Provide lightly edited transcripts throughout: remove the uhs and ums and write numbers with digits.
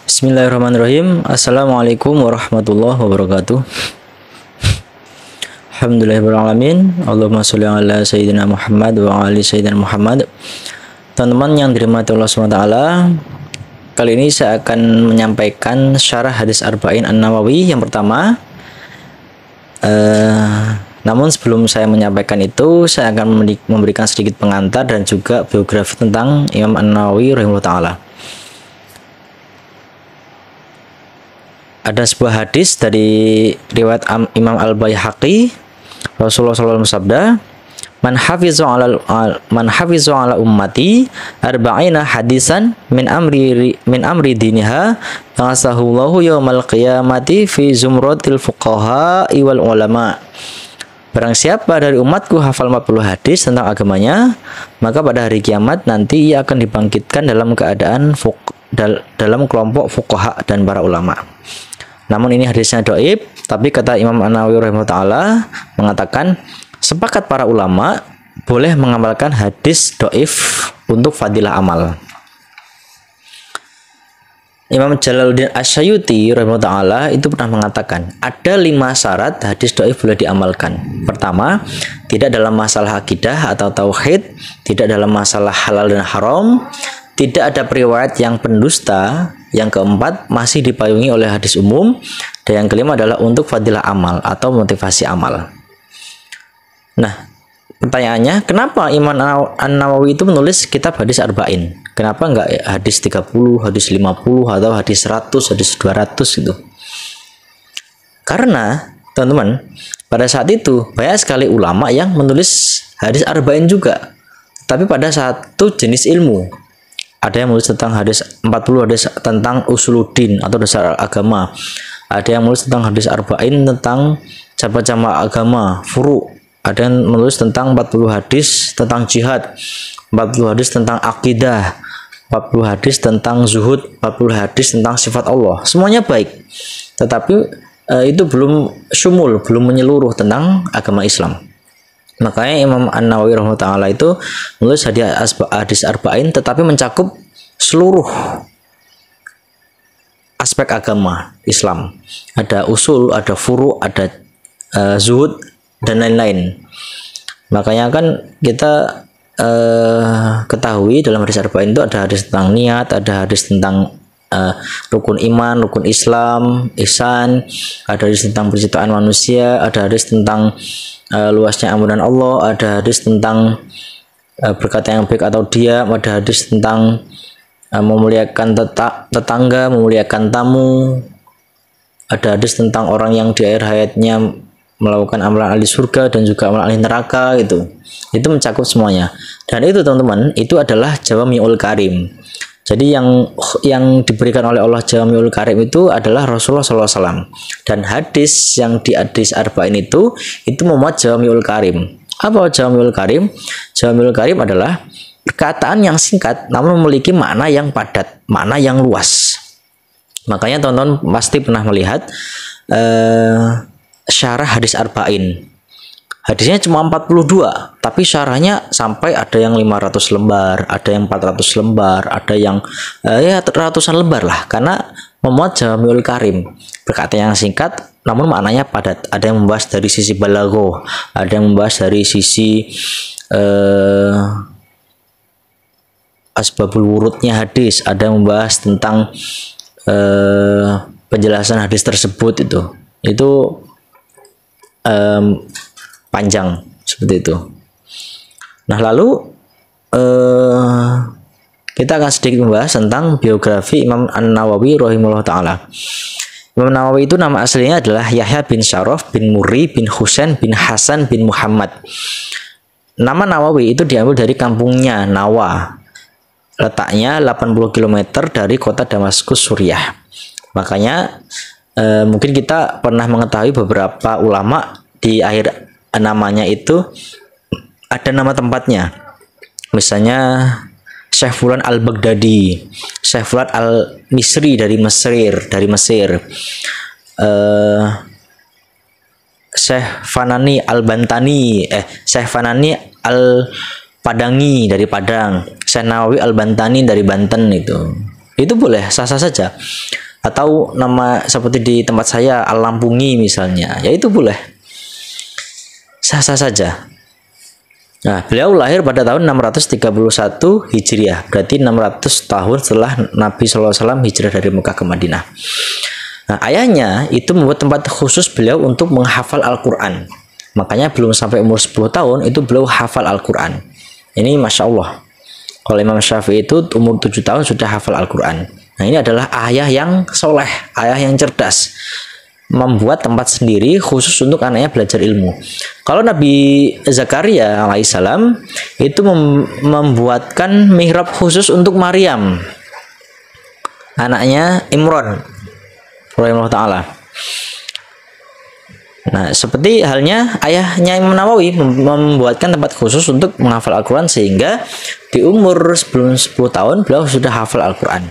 Bismillahirrahmanirrahim. Assalamualaikum warahmatullahi wabarakatuh. Alhamdulillahirrahmanirrahim. Allahumma sholli ala sayyidina Muhammad wa ali sayyidina Muhammad. Teman-teman yang dirahmati Allah SWT, kali ini saya akan menyampaikan syarah hadis Arba'in An-Nawawi yang pertama. Namun sebelum saya menyampaikan itu, saya akan memberikan sedikit pengantar dan juga biografi tentang Imam An-Nawawi rahimahullah ta'ala. Ada sebuah hadis dari riwayat Imam Al-Baihaqi, Rasulullah SAW bersabda, Man hafizu ala ummati arba'ina hadisan min amri diniha ba'asahullahu yawmal qiyamati fi zumratil fuqaha wal ulama. Barang siapa dari umatku hafal 40 hadis tentang agamanya, maka pada hari kiamat nanti ia akan dibangkitkan dalam keadaan dalam kelompok fuqaha dan para ulama. Namun ini hadisnya dhaif, tapi kata Imam An-Nawawi rahimahullah ta'ala mengatakan sepakat para ulama boleh mengamalkan hadis dhaif untuk fadilah amal. Imam Jalaluddin Asyuyuti rahimahullah ta'ala itu pernah mengatakan ada 5 syarat hadis dhaif boleh diamalkan. Pertama, tidak dalam masalah akidah atau tauhid, tidak dalam masalah halal dan haram, tidak ada periwayat yang pendusta. Yang keempat, masih dipayungi oleh hadis umum. Dan yang kelima adalah untuk fadilah amal atau motivasi amal. Nah, pertanyaannya, kenapa Imam An-Nawawi itu menulis kitab hadis Arba'in? Kenapa enggak hadis 30, hadis 50, atau hadis 100, hadis 200 gitu? Karena, teman-teman, pada saat itu banyak sekali ulama yang menulis hadis Arba'in juga, tapi pada satu jenis ilmu. Ada yang menulis tentang hadis 40 hadis tentang usuluddin atau dasar agama. Ada yang menulis tentang hadis Arba'in tentang cabang-cabang agama, furu'. Ada yang menulis tentang 40 hadis tentang jihad, 40 hadis tentang akidah, 40 hadis tentang zuhud, 40 hadis tentang sifat Allah. Semuanya baik. Tetapi itu belum syumul, belum menyeluruh tentang agama Islam. Makanya Imam An-Nawawi rahimahullah ta'ala itu menulis hadis Arba'in tetapi mencakup seluruh aspek agama Islam. Ada usul, ada furu', ada zuhud, dan lain-lain. Makanya kan kita ketahui dalam hadis Arba'in itu ada hadis tentang niat, ada hadis tentang rukun iman, rukun Islam, ihsan, ada hadis tentang penciptaan manusia, ada hadis tentang luasnya ampunan Allah, ada hadis tentang berkata yang baik atau diam, ada hadis tentang memuliakan tetangga, memuliakan tamu, ada hadis tentang orang yang di akhir hayatnya melakukan amalan ahli surga dan juga amalan ahli neraka gitu. Itu mencakup semuanya. Dan itu teman-teman, itu adalah Jawami'ul Karim. Jadi yang diberikan oleh Allah Jawami'ul Karim itu adalah Rasulullah SAW. Dan hadis yang di hadis Arba'in itu memuat Jawami'ul Karim. Apa Jawami'ul Karim? Jawami'ul Karim adalah perkataan yang singkat namun memiliki makna yang padat, makna yang luas. Makanya teman-teman pasti pernah melihat syarah hadis Arba'in. Hadisnya cuma 42, tapi syarahnya sampai ada yang 500 lembar, ada yang 400 lembar, ada yang ya ratusan lembar lah, karena memuat Jawami'ul Karim. Berkata yang singkat namun maknanya padat. Ada yang membahas dari sisi balaghah, ada yang membahas dari sisi asbabul wurudnya hadis, ada yang membahas tentang penjelasan hadis tersebut itu panjang seperti itu. Nah, lalu kita akan sedikit membahas tentang biografi Imam An-Nawawi rahimahullah ta'ala. Imam Nawawi itu nama aslinya adalah Yahya bin Syaraf bin Murri bin Husain bin Hasan bin Muhammad. Nama Nawawi itu diambil dari kampungnya Nawa. Letaknya 80 km dari kota Damaskus, Suriah. Makanya mungkin kita pernah mengetahui beberapa ulama di akhir namanya itu ada nama tempatnya. Misalnya Syekh Fulan Al-Baghdadi, Syekh Fulan Al-Misri dari Mesir, Syekh Fanani Al-Bantani, Syekh Fanani Al-Padangi dari Padang, Syekh Nawawi Al-Bantani dari Banten itu. itu boleh, sah-sah saja. Atau nama seperti di tempat saya Al-Lampungi misalnya, ya itu boleh, sah-sah saja. Nah, beliau lahir pada tahun 631 Hijriah, berarti 600 tahun setelah Nabi SAW hijrah dari Mekah ke Madinah. Nah, ayahnya itu membuat tempat khusus beliau untuk menghafal Al-Quran. Makanya belum sampai umur 10 tahun itu beliau hafal Al-Quran. Ini Masya Allah. Kalau Imam Syafi'i itu umur 7 tahun sudah hafal Al-Quran. Nah, ini adalah ayah yang soleh, ayah yang cerdas, membuat tempat sendiri khusus untuk anaknya belajar ilmu. Kalau Nabi Zakaria alaihissalam itu membuatkan mihrab khusus untuk Maryam, anaknya Imran rahimahullah ta'ala. Nah, seperti halnya ayahnya Imam Nawawi membuatkan tempat khusus untuk menghafal Al-Quran, sehingga di umur sebelum 10 tahun beliau sudah hafal Al-Quran.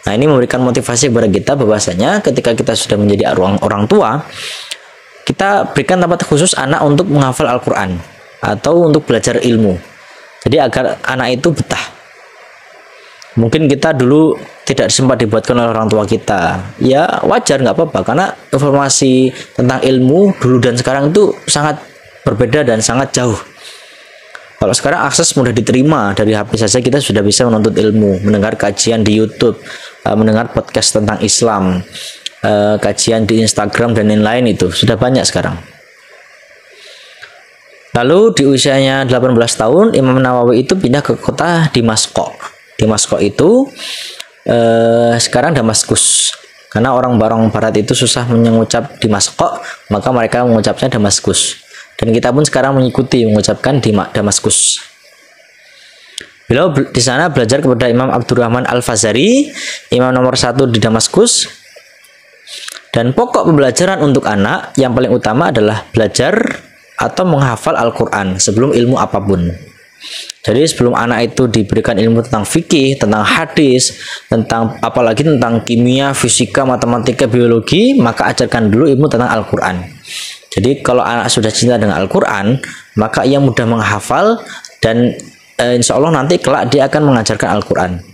Nah, ini memberikan motivasi kepada kita bahwasanya ketika kita sudah menjadi orang tua, kita berikan tempat khusus anak untuk menghafal Al-Quran atau untuk belajar ilmu. Jadi agar anak itu betah. Mungkin kita dulu tidak sempat dibuatkan oleh orang tua kita, ya wajar, nggak apa-apa, karena informasi tentang ilmu dulu dan sekarang itu sangat berbeda dan sangat jauh. Kalau sekarang akses mudah diterima, dari HP saja kita sudah bisa menuntut ilmu, mendengar kajian di YouTube, mendengar podcast tentang Islam, kajian di Instagram dan lain-lain, itu sudah banyak sekarang. Lalu di usianya 18 tahun Imam Nawawi itu pindah ke kota Damaskus. Damaskus itu sekarang Damaskus, karena orang-orang barat itu susah mengucap Damaskus, maka mereka mengucapnya Damaskus, dan kita pun sekarang mengikuti mengucapkan Damaskus. Beliau di sana belajar kepada Imam Abdurrahman Al-Fazari, imam nomor 1 di Damaskus. Dan pokok pembelajaran untuk anak yang paling utama adalah belajar atau menghafal Al-Quran sebelum ilmu apapun. Jadi sebelum anak itu diberikan ilmu tentang fikih, tentang hadis, tentang apalagi tentang kimia, fisika, matematika, biologi, maka ajarkan dulu ilmu tentang Al-Quran. Jadi kalau anak sudah cinta dengan Al-Quran, maka ia mudah menghafal, dan insya Allah nanti kelak dia akan mengajarkan Al-Quran.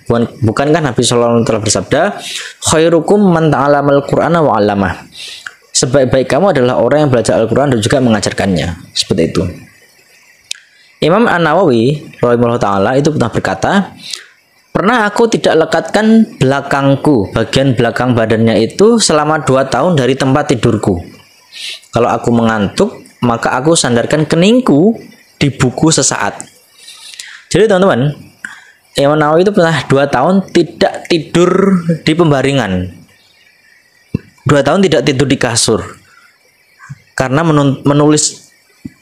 Bukankah Nabi SAW telah bersabda, khairukum man ta'alamal Qur'ana wa 'allamah. Sebaik-baik kamu adalah orang yang belajar Al-Quran dan juga mengajarkannya. Seperti itu. Imam An-Nawawi rahimahullah ta'ala itu pernah berkata, pernah aku tidak lekatkan belakangku, bagian belakang badannya itu selama 2 tahun dari tempat tidurku. Kalau aku mengantuk, maka aku sandarkan keningku di buku sesaat. Jadi teman-teman, Imam Nawawi itu pernah 2 tahun tidak tidur di pembaringan, 2 tahun tidak tidur di kasur, karena menulis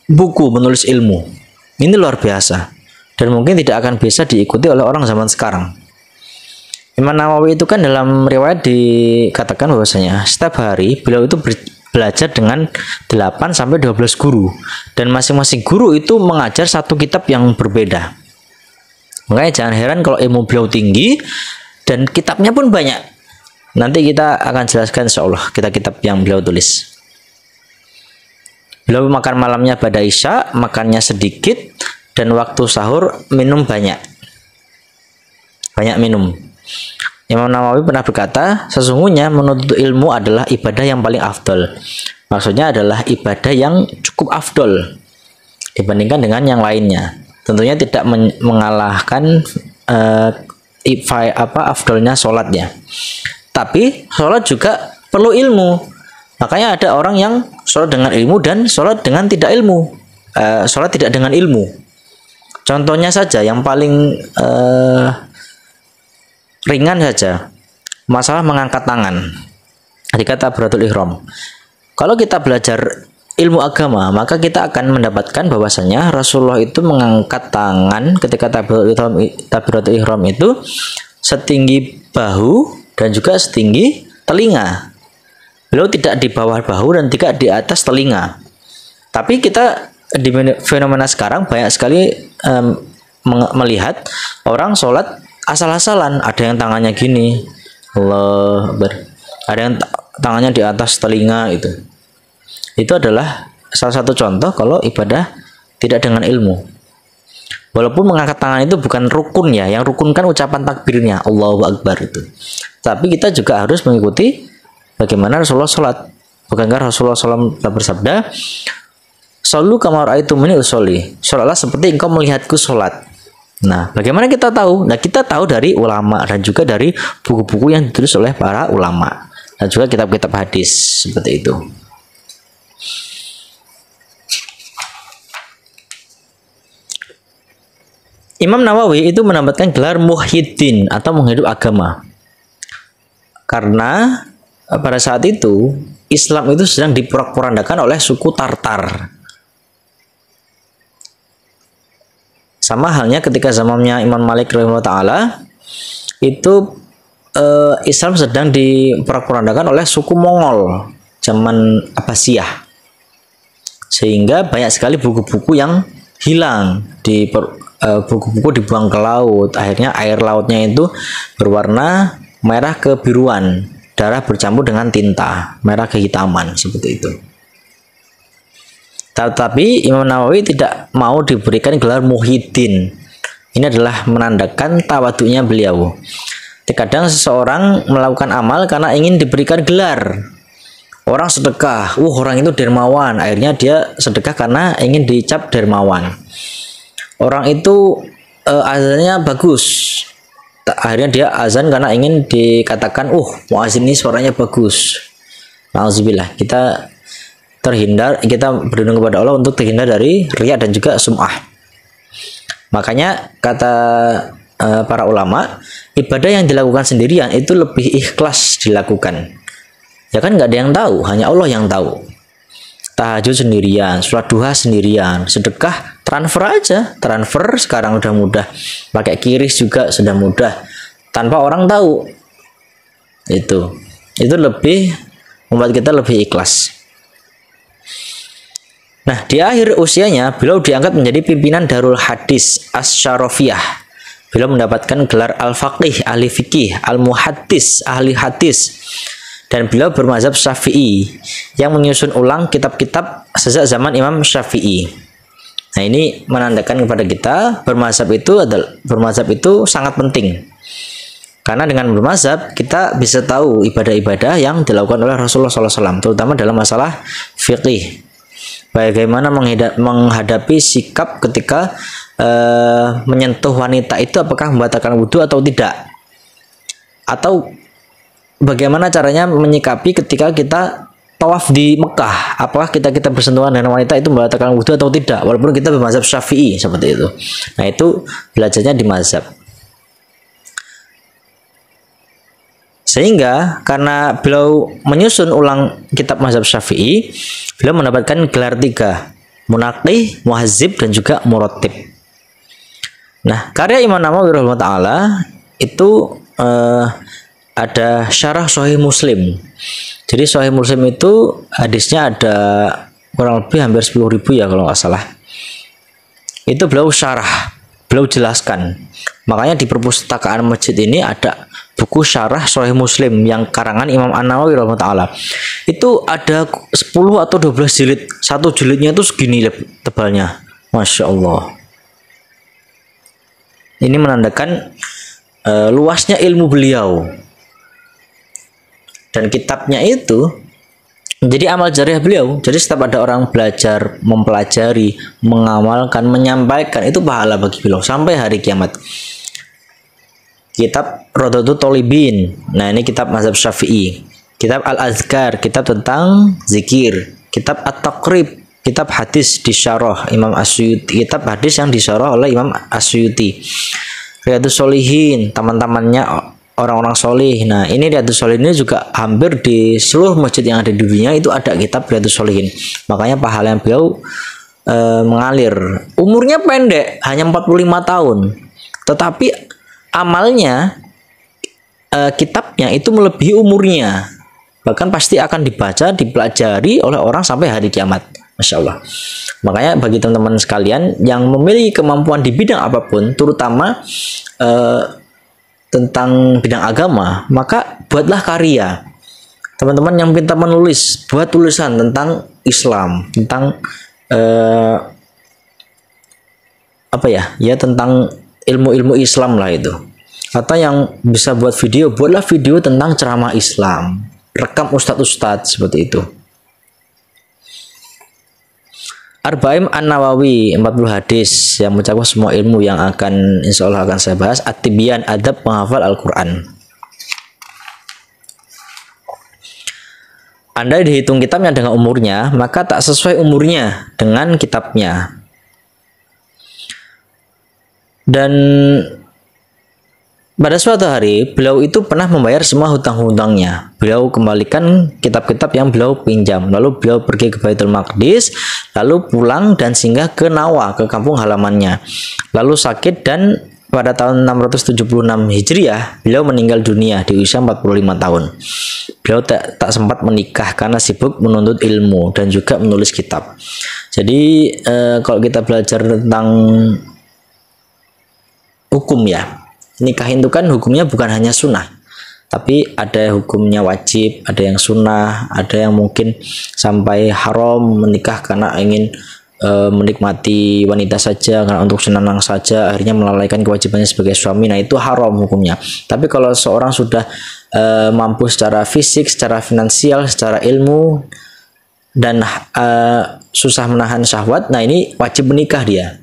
buku, menulis ilmu. Ini luar biasa, dan mungkin tidak akan bisa diikuti oleh orang zaman sekarang. Imam Nawawi itu kan dalam riwayat dikatakan bahwasanya setiap hari beliau itu belajar dengan 8-12 guru, dan masing-masing guru itu mengajar satu kitab yang berbeda. Makanya jangan heran kalau ilmu beliau tinggi dan kitabnya pun banyak. Nanti kita akan jelaskan insyaallah kitab-kitab yang beliau tulis. Beliau makan malamnya pada Isya, makannya sedikit, dan waktu sahur minum banyak minum. Imam Nawawi pernah berkata, sesungguhnya menuntut ilmu adalah ibadah yang paling afdol. Maksudnya adalah ibadah yang cukup afdol dibandingkan dengan yang lainnya. Tentunya tidak mengalahkan afdolnya sholatnya. Tapi sholat juga perlu ilmu. Makanya ada orang yang sholat dengan ilmu dan sholat dengan tidak ilmu, sholat tidak dengan ilmu. Contohnya saja yang paling ringan saja, masalah mengangkat tangan ketika takbiratul ihram. Kalau kita belajar ilmu agama, maka kita akan mendapatkan bahwasanya Rasulullah itu mengangkat tangan ketika takbiratul ihram itu setinggi bahu dan juga setinggi telinga. Beliau tidak di bawah bahu dan tidak di atas telinga. Tapi kita di fenomena sekarang banyak sekali melihat orang sholat asal-asalan. Ada yang tangannya gini, Allah Akbar. Ada yang tangannya di atas telinga itu. Itu adalah salah satu contoh kalau ibadah tidak dengan ilmu. Walaupun mengangkat tangan itu bukan rukun ya, yang rukun kan ucapan takbirnya Allahu Akbar itu. Tapi kita juga harus mengikuti bagaimana Rasulullah sholat. Bukankah Rasulullah SAW bersabda, "Shollu kama ra'aitumuni usolli." Sholatlah seperti engkau melihatku sholat. Nah, bagaimana kita tahu? Nah, kita tahu dari ulama dan juga dari buku-buku yang ditulis oleh para ulama dan juga kitab-kitab hadis seperti itu. Imam Nawawi itu menambahkan gelar muhyiddin atau menghidup agama. Karena pada saat itu Islam itu sedang diporak-porandakan oleh suku Tartar. Sama halnya ketika zamannya Imam Malik rahimahullah taala itu Islam sedang diporak-porandakan oleh suku Mongol zaman Abbasiyah. Sehingga banyak sekali buku-buku yang hilang buku-buku dibuang ke laut. Akhirnya air lautnya itu berwarna merah kebiruan, darah bercampur dengan tinta, merah kehitaman seperti itu. Tetapi Imam Nawawi tidak mau diberikan gelar muhyiddin. Ini adalah menandakan tawaduknya beliau. Terkadang seseorang melakukan amal karena ingin diberikan gelar. Orang sedekah, orang itu dermawan, akhirnya dia sedekah karena ingin dicap dermawan. Orang itu azannya bagus, akhirnya dia azan karena ingin dikatakan, muazin ini suaranya bagus. Alhamdulillah, kita berlindung kepada Allah untuk terhindar dari riya dan juga sum'ah. Makanya kata para ulama, ibadah yang dilakukan sendirian itu lebih ikhlas dilakukan. Ya kan nggak ada yang tahu, hanya Allah yang tahu. Tahajud sendirian, sholat duha sendirian, sedekah transfer aja, transfer sekarang udah mudah, pakai QRIS juga sudah mudah, tanpa orang tahu. Itu lebih membuat kita lebih ikhlas. Nah, di akhir usianya beliau diangkat menjadi pimpinan Darul Hadis Asy-Syarafiyah. Beliau mendapatkan gelar Al-Faqih, ahli fikih, Al-Muhaddis, ahli hadis. Dan beliau bermazhab Syafi'i yang menyusun ulang kitab-kitab sejak zaman Imam Syafi'i. Nah, ini menandakan kepada kita bermazhab itu sangat penting. Karena dengan bermazhab kita bisa tahu ibadah-ibadah yang dilakukan oleh Rasulullah SAW, terutama dalam masalah fikih. Bagaimana menghadapi sikap ketika menyentuh wanita itu, apakah membatalkan wudhu atau tidak? Atau bagaimana caranya menyikapi ketika kita tawaf di Mekah, apakah kita bersentuhan dengan wanita itu membatalkan wudhu atau tidak, walaupun kita bermazhab Syafi'i seperti itu. Nah, itu belajarnya di mazhab. Sehingga karena beliau menyusun ulang kitab mazhab Syafi'i, beliau mendapatkan gelar 3, munaqih, muhazzib, dan juga muratib. Nah, karya Imam Nawawi rahimahullah taala itu ada syarah Sahih Muslim. Jadi Sahih Muslim itu hadisnya ada kurang lebih hampir 10.000 ya kalau nggak salah. Itu beliau syarah, beliau jelaskan. Makanya di perpustakaan masjid ini ada buku syarah Sahih Muslim yang karangan Imam An-Nawawi rahimahullah taala. Itu ada 10 atau 12 jilid. Satu jilidnya itu segini tebalnya. Masya Allah. Ini menandakan luasnya ilmu beliau. Dan kitabnya itu menjadi amal jariah beliau. Jadi setiap ada orang belajar, mempelajari, mengamalkan, menyampaikan, itu pahala bagi beliau sampai hari kiamat. Kitab Rodatul Thalibin. Nah, ini kitab mazhab Syafi'i. Kitab Al-Azkar, kitab tentang zikir. Kitab At-Taqrib, kitab hadis disyarah Imam Asyuti, kitab hadis yang disyarah oleh Imam Asyuti. Riyadhus Shalihin, teman-temannya orang-orang solih. Nah, ini Riyadhus Shalihin ini juga hampir di seluruh masjid yang ada di dunia itu ada kitab Riyadhus Shalihin. Makanya pahala yang beliau mengalir. Umurnya pendek, hanya 45 tahun. Tetapi amalnya, kitabnya itu melebihi umurnya. Bahkan pasti akan dibaca, dipelajari oleh orang sampai hari kiamat. Masya Allah. Makanya bagi teman-teman sekalian yang memiliki kemampuan di bidang apapun, terutama tentang bidang agama, maka buatlah karya. Teman-teman yang pintar menulis, buat tulisan tentang Islam, tentang apa ya, ya tentang ilmu-ilmu Islam lah itu. Atau yang bisa buat video, buatlah video tentang ceramah Islam, rekam ustadz-ustadz seperti itu. Arba'in An-Nawawi, 40 hadis yang mencakup semua ilmu yang akan insya Allah akan saya bahas. At-Tibyan, adab menghafal Al-Quran. Andai dihitung kitabnya dengan umurnya, maka tak sesuai umurnya dengan kitabnya. Dan pada suatu hari, beliau itu pernah membayar semua hutang-hutangnya. Beliau kembalikan kitab-kitab yang beliau pinjam. Lalu beliau pergi ke Baitul Maqdis, lalu pulang dan singgah ke Nawa, ke kampung halamannya. Lalu sakit dan pada tahun 676 Hijriah, beliau meninggal dunia di usia 45 tahun. Beliau tak sempat menikah karena sibuk menuntut ilmu dan juga menulis kitab. Jadi kalau kita belajar tentang hukum ya, nikah itu kan hukumnya bukan hanya sunnah, tapi ada hukumnya wajib, ada yang sunnah, ada yang mungkin sampai haram menikah karena ingin menikmati wanita saja, karena untuk senang saja, akhirnya melalaikan kewajibannya sebagai suami. Nah, itu haram hukumnya. Tapi kalau seorang sudah mampu secara fisik, secara finansial, secara ilmu, dan susah menahan syahwat, nah ini wajib menikah dia.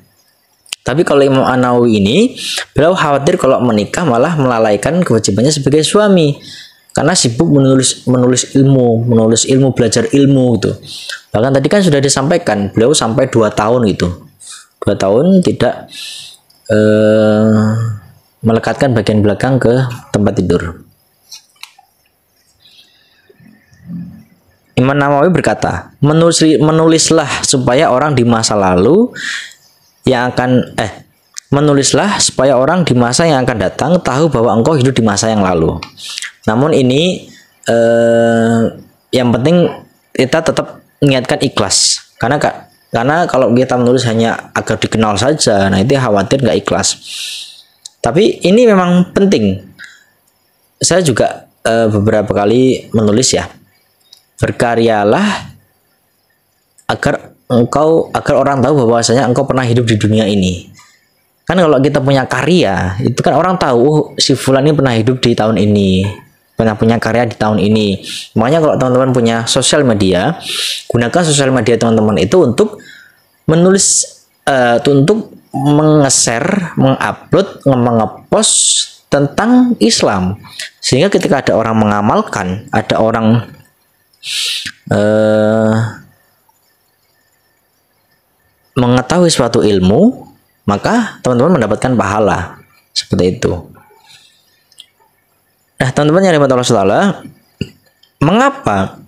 Tapi kalau Imam An-Nawawi ini, beliau khawatir kalau menikah malah melalaikan kewajibannya sebagai suami, karena sibuk menulis ilmu, belajar ilmu gitu. Bahkan tadi kan sudah disampaikan, beliau sampai 2 tahun gitu. 2 tahun tidak melekatkan bagian belakang ke tempat tidur. Imam Nawawi berkata, menulislah supaya orang di masa lalu yang akan menulislah supaya orang di masa yang akan datang tahu bahwa engkau hidup di masa yang lalu. Namun ini yang penting kita tetap niatkan ikhlas, karena kalau kita menulis hanya agar dikenal saja, nah itu khawatir nggak ikhlas. Tapi ini memang penting. Saya juga beberapa kali menulis ya, berkaryalah agar orang tahu bahwasanya engkau pernah hidup di dunia ini. Kan kalau kita punya karya, itu kan orang tahu, si fulan ini pernah hidup di tahun ini, pernah punya karya di tahun ini. Makanya kalau teman-teman punya sosial media, gunakan sosial media teman-teman itu untuk menulis, untuk meng-share, mengupload, mengepost tentang Islam. Sehingga ketika ada orang mengamalkan, ada orang mengetahui suatu ilmu, maka teman-teman mendapatkan pahala seperti itu. Nah, teman-teman yang dirahmati Allah Ta'ala, mengapa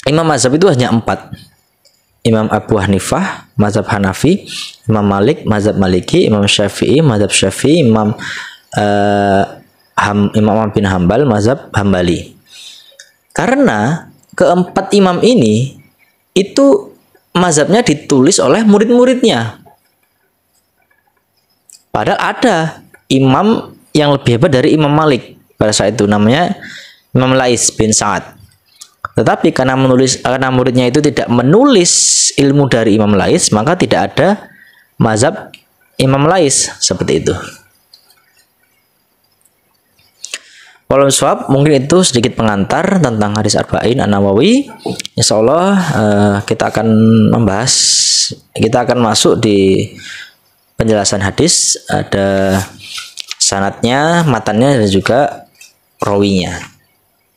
imam mazhab itu hanya 4? Imam Abu Hanifah, mazhab Hanafi; Imam Malik, mazhab Maliki; Imam Syafi'i, mazhab Syafi'i; Imam Ahmad bin Hambal, mazhab Hambali. Karena keempat imam ini itu mazhabnya ditulis oleh murid-muridnya. Padahal ada imam yang lebih hebat dari Imam Malik pada saat itu, namanya Imam Lais bin Sa'ad. Tetapi karena muridnya itu tidak menulis ilmu dari Imam Lais, maka tidak ada mazhab Imam Lais seperti itu. Walau shawab, mungkin itu sedikit pengantar tentang hadis Arba'in An-Nawawi. Insya Allah kita akan masuk di penjelasan hadis, ada sanadnya, matannya, dan juga rawinya.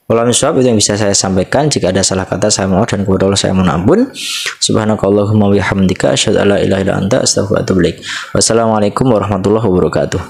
Walau shawab, itu yang bisa saya sampaikan. Jika ada salah kata, saya mohon, dan kepada Allah saya mohon ampun. Subhanakallahumma wa bihamdika asyhadu an la ilaha illa anta astaghfiruka wa atubu ilaik. Wassalamualaikum warahmatullahi wabarakatuh.